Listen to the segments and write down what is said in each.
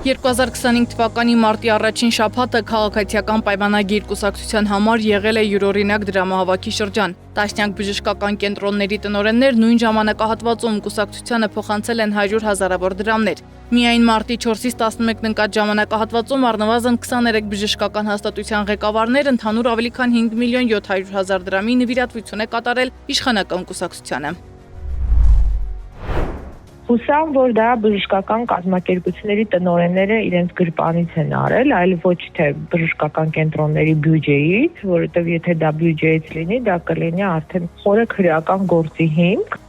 2025 թվականի մարտի առաջին շաբաթը քաղաքացիական պայմանագիր կուսակցության համար եղել է յուրօրինակ դրամահավաքի շրջան։ Տասնյակ բժշկական կենտրոնների տնօրեններ նույն ժամանակահատվածում կուսակցությանը փոխանցել են 100 հազարավոր դրամներ։ Միայն մարտի 4-ից 11-ն ընկած ժամանակահատվածում առնվազն 23 բժշկական հաստատության ղեկավարներ ընդհանուր ավելի քան 5 միլիոն 700 հազար դրամի նվիրատվություն է կատարել իշխանական կուսակցությանը։ Հուսամ, որ դա բժշկական կազմակերպությունների տնօրենները իրենց գրպանից են արել, այլ ոչ թե բժշկական կենտրոնների բյուջեից, որովհետև եթե դա բյուջեից լինի, դա կլինի արդեն խորը քրեական գործի հիմք։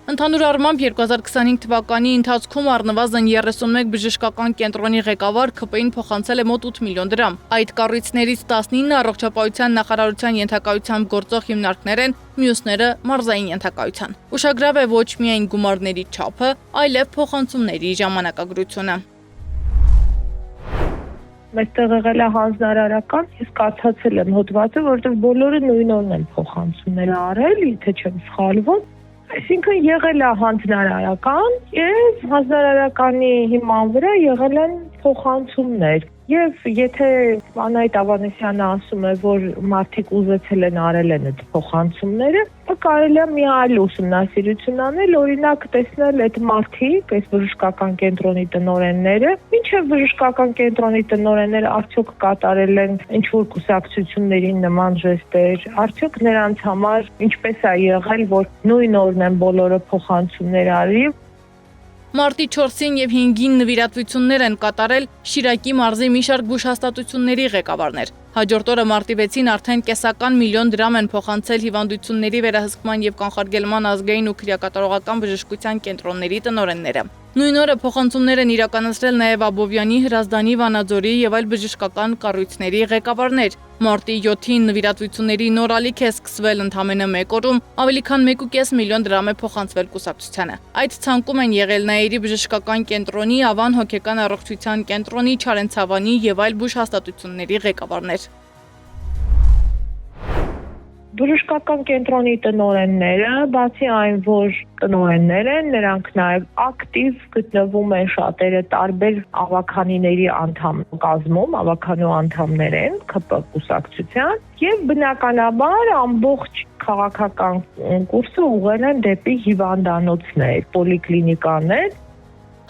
Ընդհանուր առմամբ 2025 թվականի ընթացքում առնվազն 31 բժշկական կենտրոնի ղեկավար ՔՊ-ին փոխանցել է մոտ 8 միլիոն դրամ։ Այդ կառույցներից 19 առողջապահության նախարարության ենթակայությամբ գործող հիմնարկներ են, մյուսները մարզային ենթակայության։ Ուշագրավ է ոչ միայն գումարների չափը, այլև փոխանցումների ժամանակագրությունը։ Մեստեղ եղել է հանձնարարական, ես կացացել եմ հոդվածը, որովհետև բոլորը նույն օրն են փոխանցումներ արել, եթե չեմ սխալվում։ Այսինքն եղել է հանձնարարական եւ հանձնարարականի հիման վրա եղել են փոխանցումներ։ Եվ եթե Անահիտ Ավանեսյանը ասում է, որ մարդիկ ուզեցել են արել են այդ փոխանցումները, կարելի է մի այլ ուսումնասիրություն անել, օրինակ տեսնել այդ մարդիկ, այս բժշկական կենտրոնի տնօրենները, ինչեւ բժշկական կենտրոնի տնօրենները արդյոք կատարել են ինչ-որ կուսակցությունների նման ժեստեր, արդյոք նրանց համար ինչպես է եղել, որ նույն օրն են բոլորը փոխանցումներ արի։ Մարտի 4-ին եւ 5-ին նվիրատվություններ են կատարել Շիրակի մարզի մի շարք բուժհաստատությունների ղեկավարներ։ Հաջորդ օրը մարտի 6-ին արդեն կեսական միլիոն դրամ են փոխանցել հիվանդությունների վերահսկման եւ կանխարգելման ազգային ու քրեակատարողական բժշկության կենտրոնների տնօրենները։ Նույն օրը փոխանցումներ են իրականացրել նաեւ Աբովյանի, Հրազդանի, Վանաձորի եւ այլ բժշկական կառույցների ղեկավարներ։ Մարտի 7-ին նվիրատվությունների նոր ալիք է սկսվել ընդամենը 1 օրում, ավելի քան 1.5 միլիոն դրամ է փոխանցվել կուսակցությանը։ Այդ ցանկում են եղել Նաիրի բժշկական կենտրոնի, Ավան հոգեկան առողջության կենտրոնի, Չարենցավանի եւ այլ բուժհաստատությունների ղեկավարներ։ Բժշկական կենտրոնի տնօրենները, բացի այն, որ տնօրեններ են, նրանք նաև ակտիվ գտնվում են շատերը տարբեր ավականիների անդամ կազմում, ավականու անդամներ են ՔՊ կուսակցության, եւ բնականաբար ամբողջ քաղաքական կուրսը ուղղել են դեպի հիվանդանոցներ, պոլիկլինիկաներ։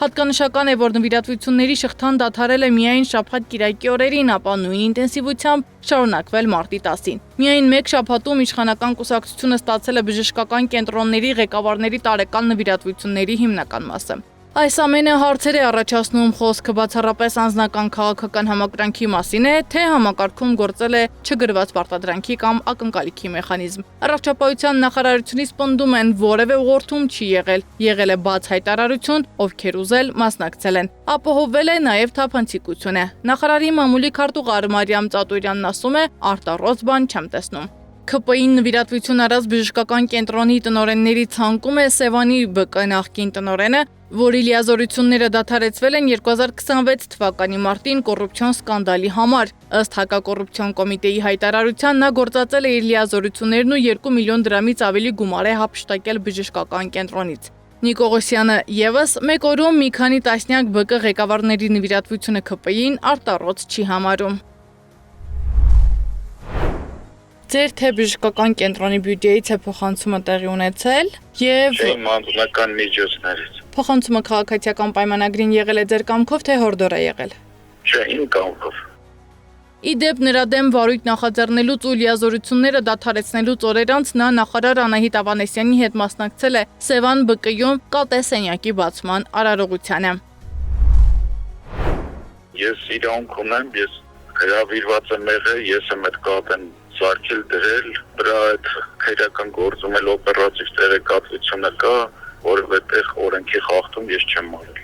Հատկանշական է, որ նվիրատվությունների շղթան դադարել է միայն շաբաթ-կիրակի օրերին, ապա նույն ինտենսիվությամբ շարունակվել մարտի 10-ին։ Միայն մեկ շաբաթում իշխանական կուսակցությունը ստացել է բժշկական կենտրոնների ղեկավարների տարեկան նվիրատվությունների հիմնական մասը։ Այս ամենը հարցեր է առաջացնում, խոսքը բացառապես անձնական քաղաքական համակրանքի մասին է, թե համակարգում գործել է չգրված պարտադրանքի կամ ակնկալիքի մեխանիզմ։ Առողջապահության նախարարությունից պնդում են, որևէ ուղղորդում չի եղել, եղել է բաց հայտարարություն, ովքեր ուզել մասնակցել են։ Ապահովվել է նաև թափանցիկությունը։ Նախարարի մամուլի քարտուղար Մարիամ Ծատուրյանն ասում է, արտառոց բան չեմ տեսնում։ ՔՊ-ին նվիրատվություն առած բժշկական կենտրոնի տնօրենների ցանկում է Սևանի ԲԿ նախկին տնօրենը, որի լիազորությունները դադարեցվել են 2026 թվականի մարտին կոռուպցիոն սկանդալի համար։ Ըստ հակակոռուպցիոն կոմիտեի հայտարարության նա գործածել է իր լիազորություններն ու 2 միլիոն դրամից ավելի գումար է հափշտակել բժշկական կենտրոնից։ Նիկողոսյանը եւս մեկ օրում մի քանի տասնյակ ԲԿ ղեկավարների նվիրատվությունը ՔՊ-ին արտառոց չի համարում։ Ձեր թե բժշկական կենտրոնի բյուջեից է փոխանցումը տեղի ունեցել եւ անձնական միջոցներից։ Փոխանցումը քաղաքացիական պայմանագրին եղել է ձեր կամքով թե հորդոր է եղել։ Չէ, իմ կամքով։ Իդեպ նրա դեմ վարույթ նախաձեռնելուց ու լիազորությունները դադարեցնելուց օրեր անց նա նախարար Անահիտ Ավանեսյանի հետ մասնակցել է Սևան ԲԿ-յում ԿՏ սենյակի բացման արարողությանը։ Ես իրավունք ունեմ, ես հրավիրված եմ եղել, ես եմ այդ կապեն սարքել դրել, դրա այդ քրեական գործում էլ օպերատիվ տեղեկատվությունը կա, որովհետև օրենքի խախտում ես չեմ արել։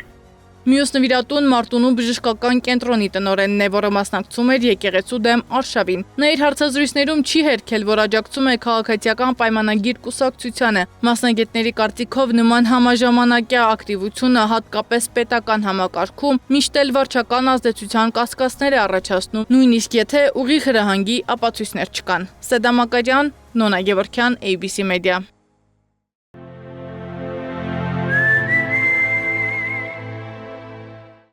Մյուս նվիրատուն Մարտունու բժշկական կենտրոնի տնօրենն է, որը մասնակցում էր եկեղեցու դեմ արշավին։ Նա իր հարցազրույցներում չի հերքել, որ աջակցում է քաղաքացիական պայմանագիր կուսակցությանը։ Մասնագետների կարծիքով նման համաժամանակյա ակտիվությունը հատկապես պետական համակարգում միշտ էլ վարչական ազդեցության կասկածներ է առաջացնում, նույնիսկ եթե ուղիղ հրահանգի ապացույցներ չկան։ Սեդա Մակարյան, Նոնա Գևորգյան, ABC Media։